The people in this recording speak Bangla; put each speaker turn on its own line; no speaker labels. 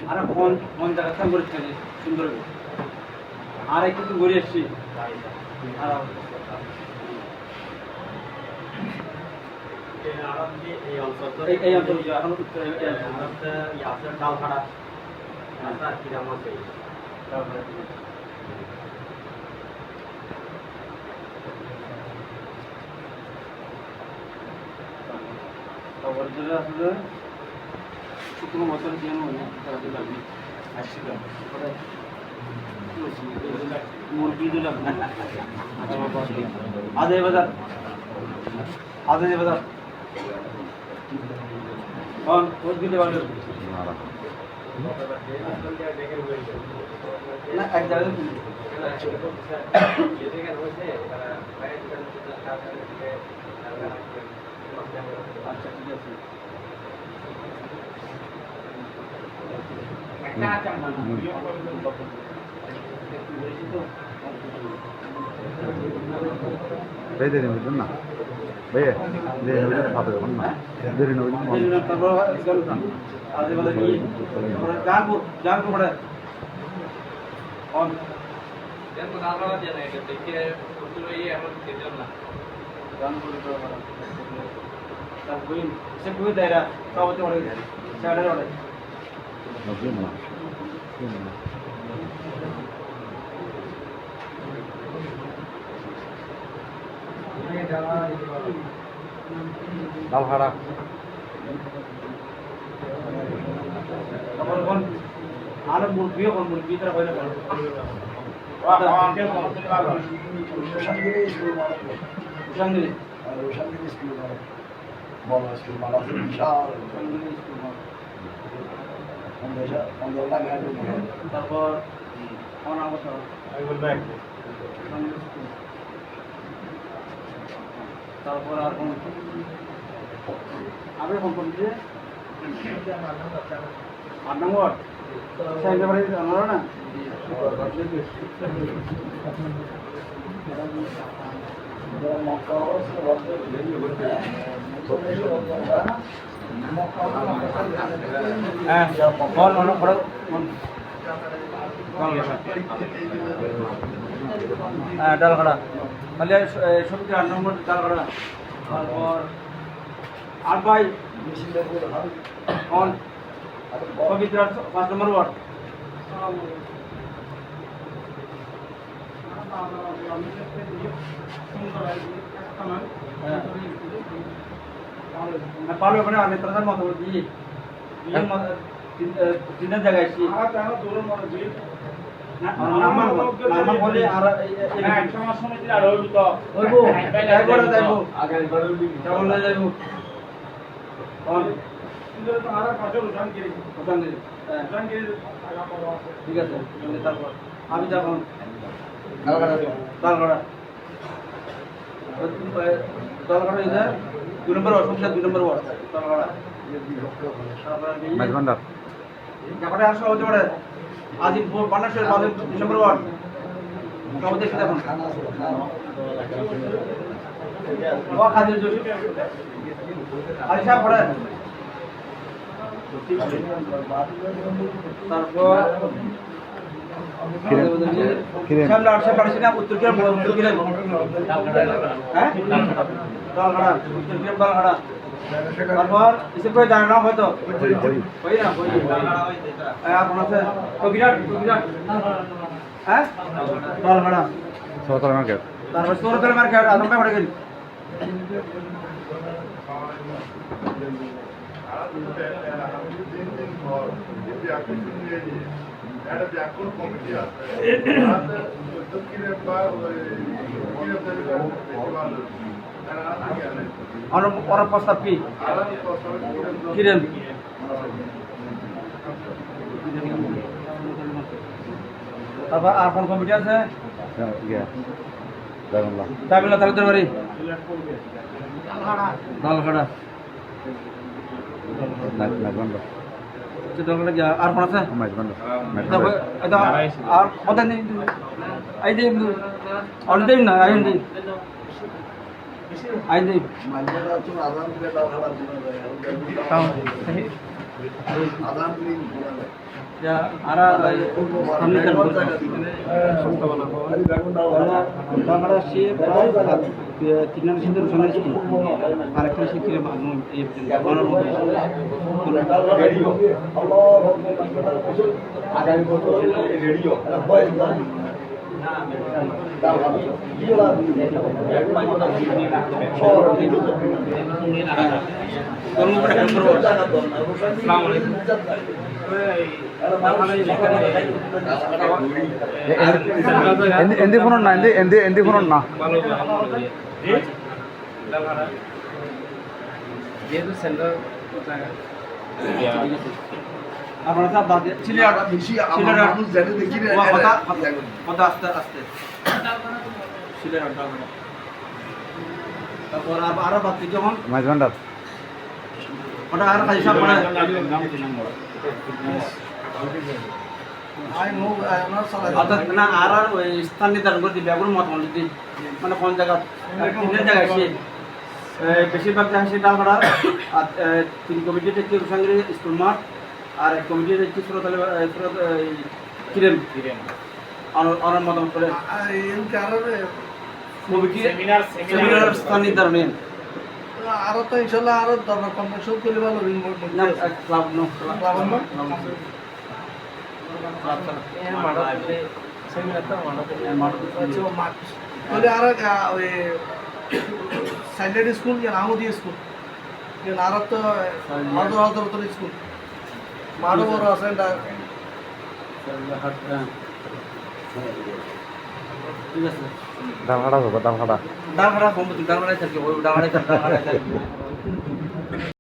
আর কোন জায়গা থেকে করে সুন্দর আর একটু ঘুরে এসছি এই অঞ্চল এখন ডাল ভাড়া কিরাম আছে আসলে কোনো বছর কেন আসছিলাম মুরগি দিলাম আদায় বাজার আদায় বাজার ওই দিতে পারবে না এক জায়গায় আচ্ছা ঠিক আছে
Bây giờ mình vẫn nào bây giờ học được không nào bây giờ ডাল ভাড়া
আর মুরগিও কোন মুরগি তারা হয় না তারপর আমার নাম তারপর আর কোন আগে কোন কোন দিয়ে 8 নম্বর সাইকেল বাড়ি জানালো না হ্যাঁ বল অনেক বড় হ্যাঁ ডাল খাড়া তাহলে সবজি 8 নম্বর ডাল খাড়া তারপর 8 বাই পবিত্র 5 নম্বর ওয়ার্ড পালো ওখানে আমি প্রধান মত বলছি তিনটা জায়গায় এসেছি নাম বলে আর সমাজ সমিতির আর হইব তো হইব একবারে যাইব আগে একবারে কেমন যাইব কোন সুন্দর তো আর কাছে উঠান গিরি ঠিক আছে তারপর আমি যখন দালগড়া ইধর 2 নম্বর ওয়ার্ড সমস্যা 2 নম্বর ওয়ার্ড দালগড়া
মাঝভান্ডার
জায়গাটা আসো হতে পারে আজিমপুর বানাসের বাদে 2 নম্বর ওয়ার্ড সব দেখতে দেখুন ও খাদির জোশ আলিশা পড়ে তারপর শ্যামলা পারছি না উত্তর কিরম হ্যাঁ ডালখাড়া উত্তর কিরম ডালখাড়া তারপর এসে করে জানা হয়তো ওই না আপনার আছে কবিরাট হ্যাঁ ডালখাড়া
সরকার মার্কেট
তারপর সরকার মার্কেট আদম ভাই পড়ে গেল और प्रस्ताव की किरण তারপর আর কোন কমিটি আছে দাবিল্লা তালুকদার বাড়ি দালখাড়া আর কোন আছে আর কত নেই এই দিন অল দিন না আইন দিন আইন দেই ya ara kami kan আমরা সে প্রায় 3 সিদ্ধ শুনে ছিল আর একটা শিখিরে মানুষ এই বানানোর মতো রেডিও আগামী বছর রেডিও
ఎంది ఫోన్ ఉన్నా ఎంది ఫోన్ ఉన్నా
আপনারা সব বাদ ছিল মানুষ জানে দেখি রে কথা আস্তে আস্তে ছিল তারপর আরো বাকি যখন
মাঝ ভান্ডার
ওটা আর কাজ সব মানে অর্থাৎ না আর ওই স্থান নির্ধারণ করে দিবে এগুলো মত মানে কোন জায়গা তিনের জায়গায় সে বেশিরভাগ জায়গায় সে ডালপাড়া আর 3 কমিটিতে কিরুসাঙ্গিরি স্কুল মাঠ আর এক কমিটির হচ্ছে কিরেন অনার মতামত করে সেমিনার স্থান নির্ধারণে
আরো তো ইনশাল্লাহ আরো দরকার কম্পিটিশন করলে ভালো
ক্লাব নো
তাহলে আর ওই সাইলেন্ট স্কুল যে আহমদি স্কুল আর তো আদর স্কুল মাঠও বড় আছে
ঠিক আছে
ডালহাটা হবে ডালহাটা
ডালহাটা সম্পত্তি ডালহাটাই থাকে ওই ডালহাটাই থাকে